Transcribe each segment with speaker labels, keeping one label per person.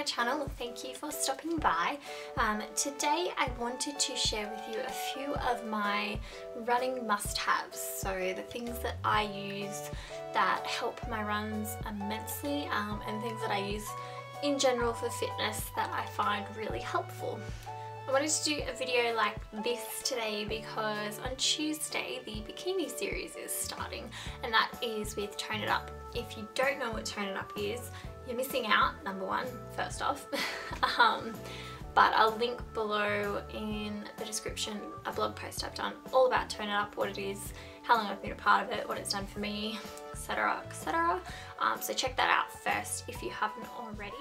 Speaker 1: my channel. Thank you for stopping by. Today I wanted to share with you a few of my running must-haves, so the things that I use that help my runs immensely, and things that I use in general for fitness that I find really helpful. I wanted to do a video like this today because on Tuesday the bikini series is starting, and that is with Tone It Up. If you don't know what Tone It Up is, you're missing out, number one, first off. But I'll link below in the description a blog post I've done all about Tone It Up, what it is, how long I've been a part of it, what it's done for me, etc, etc. So check that out first if you haven't already.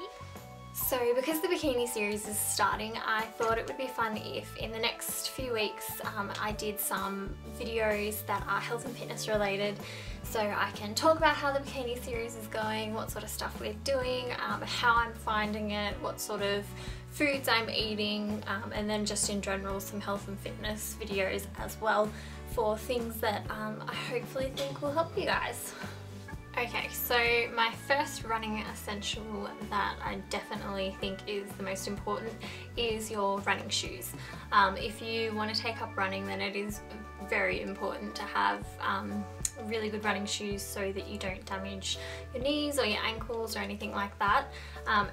Speaker 1: So because the bikini series is starting, I thought it would be fun if in the next few weeks I did some videos that are health and fitness related, so I can talk about how the bikini series is going, what sort of stuff we're doing, how I'm finding it, what sort of foods I'm eating, and then just in general some health and fitness videos as well for things that I hopefully think will help you guys. Okay, so my first running essential that I definitely think is the most important is your running shoes. If you want to take up running, then it is very important to have really good running shoes so that you don't damage your knees or your ankles or anything like that.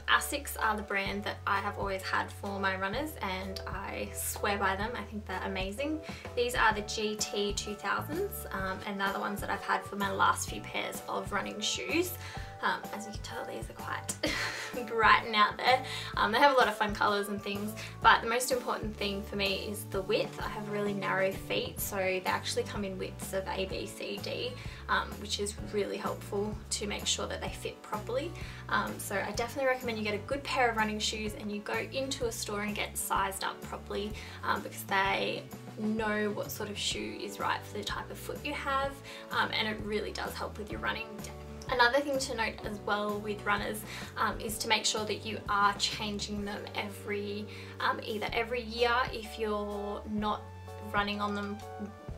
Speaker 1: Asics are the brand that I have always had for my runners, and I swear by them. I think they're amazing. These are the GT 2000s, and they're the ones that I've had for my last few pairs of running shoes. As you can tell, these are quite bright and out there. They have a lot of fun colours and things, but the most important thing for me is the width. I have really narrow feet, so they actually come in widths of A, B, C, D, which is really helpful to make sure that they fit properly. So I definitely recommend you get a good pair of running shoes and you go into a store and get sized up properly, because they know what sort of shoe is right for the type of foot you have, and it really does help with your running. Another thing to note as well with runners is to make sure that you are changing them either every year if you're not running on them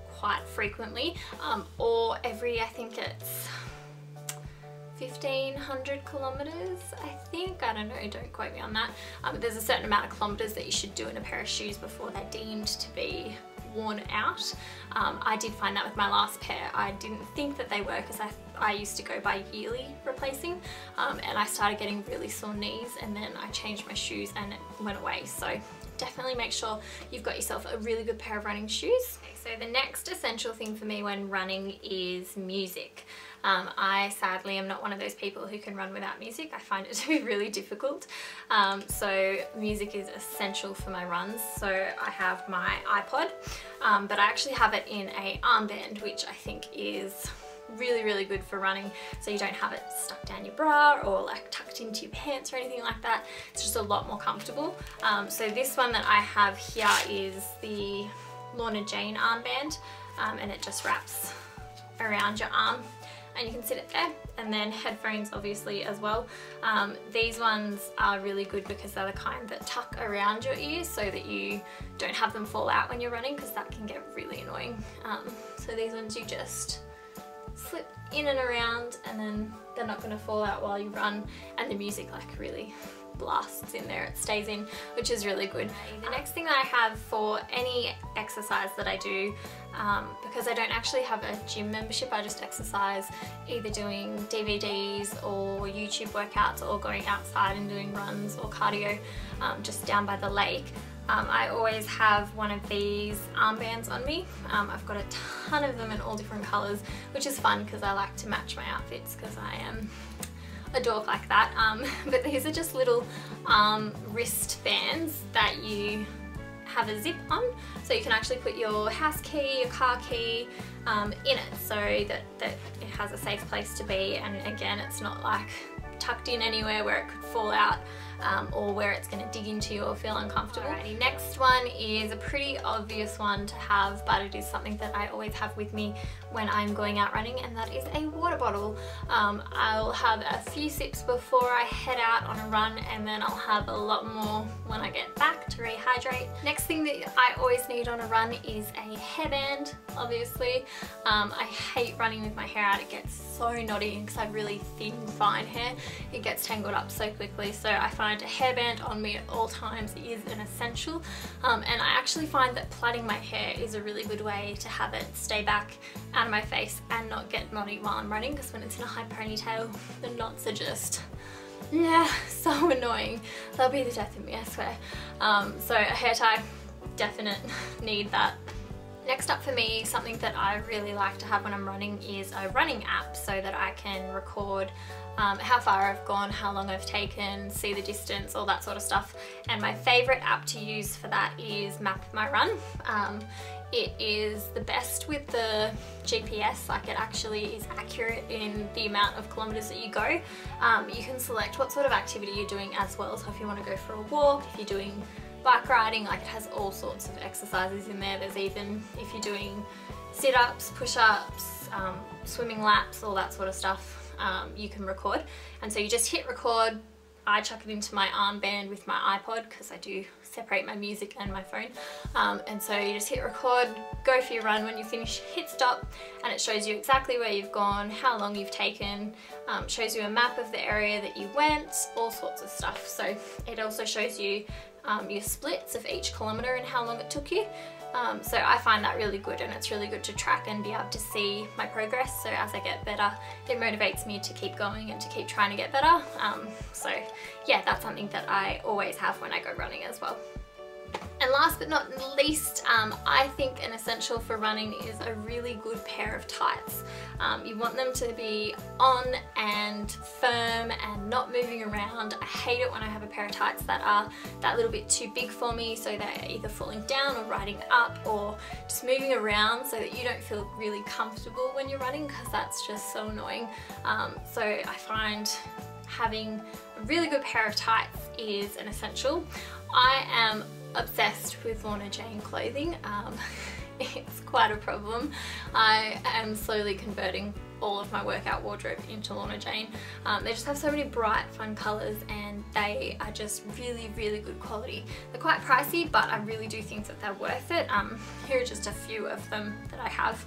Speaker 1: quite frequently, or every, I think it's 1500 kilometers, I think. I don't know, don't quote me on that. But there's a certain amount of kilometers that you should do in a pair of shoes before they're deemed to be worn out. I did find that with my last pair. I didn't think that they were, because I used to go by yearly replacing, and I started getting really sore knees, and then I changed my shoes and it went away. So definitely make sure you've got yourself a really good pair of running shoes. Okay, so the next essential thing for me when running is music. I sadly am not one of those people who can run without music. I find it to be really difficult. So music is essential for my runs. So I have my iPod, but I actually have it in a armband, which I think is really good for running, so you don't have it stuck down your bra or like tucked into your pants or anything like that. It's just a lot more comfortable. So this one that I have here is the Lorna Jane armband, and it just wraps around your arm and you can sit it there, and then headphones obviously as well. These ones are really good because they're the kind that tuck around your ears so that you don't have them fall out when you're running, because that can get really annoying. So these ones you just slip in and around, and then they're not going to fall out while you run, and the music like really blasts in there, it stays in, which is really good. The next thing that I have for any exercise that I do, because I don't actually have a gym membership, I just exercise either doing DVDs or YouTube workouts or going outside and doing runs or cardio just down by the lake. I always have one of these armbands on me. I've got a ton of them in all different colours, which is fun because I like to match my outfits because I am a dork like that. But these are just little wristbands that you have a zip on, so you can actually put your house key, your car key in it, so that it has a safe place to be, and again it's not like tucked in anywhere where it could fall out, or where it's going to dig into you or feel uncomfortable. Alrighty, next one is a pretty obvious one to have, but it is something that I always have with me when I'm going out running, and that is a water bottle. I'll have a few sips before I head out on a run, and then I'll have a lot more when I get back to rehydrate. Next thing that I always need on a run is a hairband, obviously. I hate running with my hair out. It gets so knotty because I have really thin, fine hair. It gets tangled up so quickly, so I find find a hairband on me at all times is an essential, and I actually find that plaiting my hair is a really good way to have it stay back out of my face and not get knotty while I'm running, because when it's in a high ponytail the knots are just, yeah, so annoying. They'll be the death of me, I swear. So a hair tie, definite need that. Next up for me, something that I really like to have when I'm running is a running app, so that I can record how far I've gone, how long I've taken, see the distance, all that sort of stuff. And my favourite app to use for that is MapMyRun. It is the best with the GPS, like it actually is accurate in the amount of kilometres that you go. You can select what sort of activity you're doing as well, so if you want to go for a walk, if you're doing bike riding, like it has all sorts of exercises in there. There's even, if you're doing sit-ups, push-ups, swimming laps, all that sort of stuff, you can record. And so you just hit record. I chuck it into my armband with my iPod, because I do separate my music and my phone, and so you just hit record, go for your run. When you finish, hit stop, and it shows you exactly where you've gone, how long you've taken, shows you a map of the area that you went, all sorts of stuff. So it also shows you your splits of each kilometre and how long it took you. So I find that really good, and it's really good to track and be able to see my progress. So as I get better, it motivates me to keep going and to keep trying to get better. So yeah, that's something that I always have when I go running as well. And last but not least, I think an essential for running is a really good pair of tights. You want them to be on and firm and not moving around. I hate it when I have a pair of tights that are that little bit too big for me, so they're either falling down or riding up or just moving around, so that you don't feel really comfortable when you're running, because that's just so annoying. So I find having a really good pair of tights is an essential. I am obsessed with Lorna Jane clothing. It's quite a problem. I am slowly converting all of my workout wardrobe into Lorna Jane. They just have so many bright, fun colours, and they are just really, really good quality. They're quite pricey, but I really do think that they're worth it. Here are just a few of them that I have.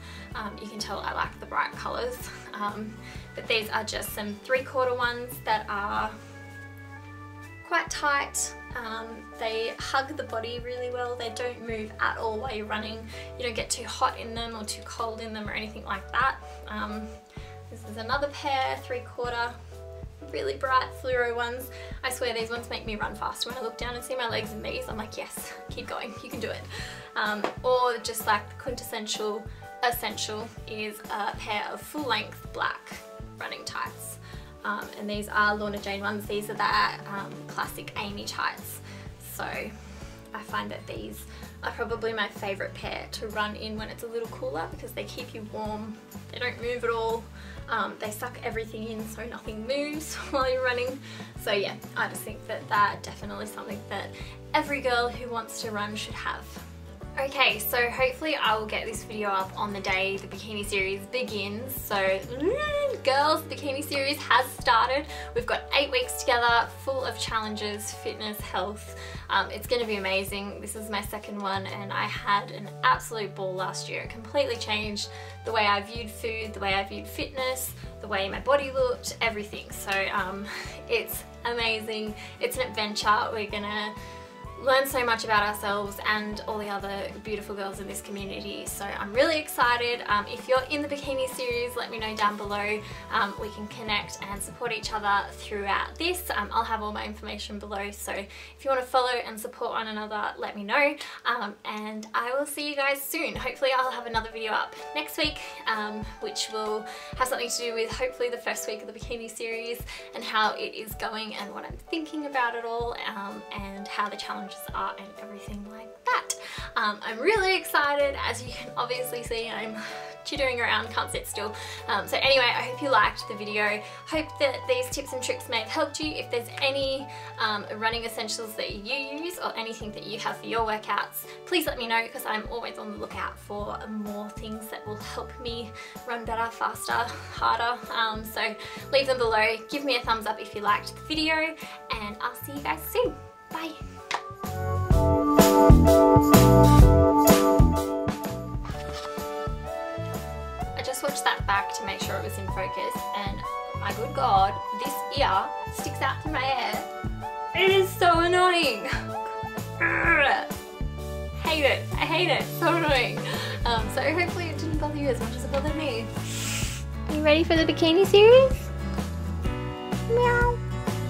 Speaker 1: You can tell I like the bright colours. But these are just some 3/4 ones that are quite tight. They hug the body really well. They don't move at all while you're running. You don't get too hot in them or too cold in them or anything like that. This is another pair, 3/4, really bright fluoro ones. I swear these ones make me run faster. When I look down and see my legs in these, I'm like, yes, keep going, you can do it. Or just like quintessential essential is a pair of full-length black running tights. And these are Lorna Jane ones. These are the classic Amy tights. So I find that these are probably my favourite pair to run in when it's a little cooler, because they keep you warm, they don't move at all, they suck everything in so nothing moves while you're running. So yeah, I just think that that's definitely something that every girl who wants to run should have. Okay, so hopefully I will get this video up on the day the bikini series begins. So girls, the bikini series has started. We've got 8 weeks together, full of challenges, fitness, health. It's going to be amazing. This is my second one, and I had an absolute ball last year. It completely changed the way I viewed food, the way I viewed fitness, the way my body looked, everything. So it's amazing. It's an adventure. We're gonna learn so much about ourselves and all the other beautiful girls in this community, so I'm really excited. If you're in the bikini series, let me know down below. We can connect and support each other throughout this. I'll have all my information below, so if you want to follow and support one another, let me know, and I will see you guys soon. Hopefully I'll have another video up next week, which will have something to do with hopefully the first week of the bikini series and how it is going and what I'm thinking about it all, and how the challenges are and everything like that. I'm really excited. As you can obviously see, I'm chittering around, can't sit still. So anyway, I hope you liked the video. Hope that these tips and tricks may have helped you. If there's any running essentials that you use or anything that you have for your workouts, please let me know, because I'm always on the lookout for more things that will help me run better, faster, harder. So leave them below. Give me a thumbs up if you liked the video, and I'll see you guys soon. Bye. I just watched that back to make sure it was in focus, and my good God, this ear sticks out through my hair. It is so annoying. Hate it. I hate it. So annoying. So hopefully it didn't bother you as much as it bothered me. Are you ready for the bikini series? Meow.